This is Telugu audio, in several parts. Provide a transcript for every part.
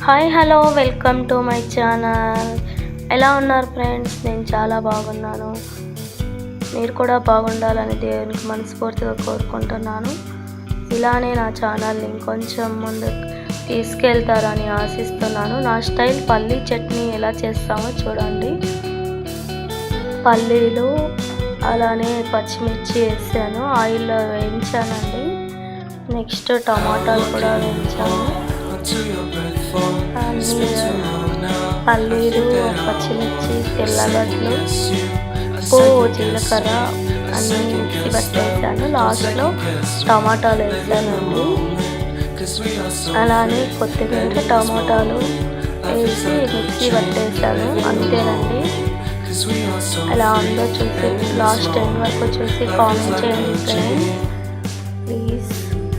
Hi hello welcome to my channel. ఎలా ఉన్నారు ఫ్రెండ్స్? నేను చాలా బాగున్నాను. మీరు కూడా బాగుండాలని దేవునికి మనస్ఫూర్తిగా కోరుకుంటున్నాను. ఇలానే నా ఛానల్ని ఇంకొంచెం ముందుకు తీసుకెళ్తారని ఆశిస్తున్నాను. నా స్టైల్ పల్లీ చట్నీ ఎలా చేస్తామో చూడండి. పల్లీలు అలానే పచ్చిమిర్చి వేసాను, ఆయిల్లో వేయించానండి. నెక్స్ట్ టమాటాలు కూడా వేయించాను. పల్లీలు, పచ్చిమిర్చి, తెల్లగడ్డలు, ఉప్పు, జీలకర్ర అన్నీ మిక్సీ పట్టేసాను. లాస్ట్లో టమాటాలు వేసానండి. అలానే కొత్తిమీర, టమాటాలు వేసి మిక్సీ పట్టేసాను. అంతేనండి. ఎలా ఉందో చూసి లాస్ట్ ఎండ్ వరకు చూసి కామెంట్ చేయండి ఫ్రెండ్స్. ప్లీజ్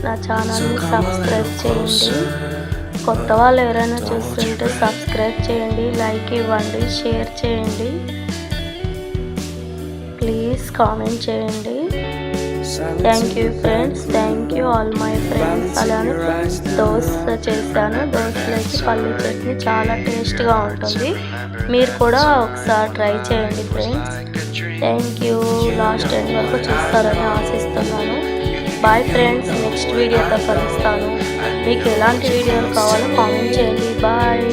నా ఛానల్ని సబ్స్క్రైబ్ చేయండి. కొత్త వాళ్ళు ఎవరైనా చూస్తుంటే సబ్స్క్రైబ్ చేయండి, లైక్ ఇవ్వండి, షేర్ చేయండి, ప్లీజ్ కామెంట్ చేయండి. Thank you friends, thank you all my friends. అలానే దోశ చేశాను. దోశలోకి పల్లీ చట్నీ చాలా టేస్ట్గా ఉంటుంది. మీరు కూడా ఒకసారి ట్రై చేయండి friends. Thank you. Last end వరకు చూస్తారని ఆశిస్తున్నాను. బాయ్ ఫ్రెండ్స్, నెక్స్ట్ వీడియోతో కలుస్తాను. మీకు ఎలాంటి వీడియోలు కావాలో కామెంట్ చేయండి. బాయ్.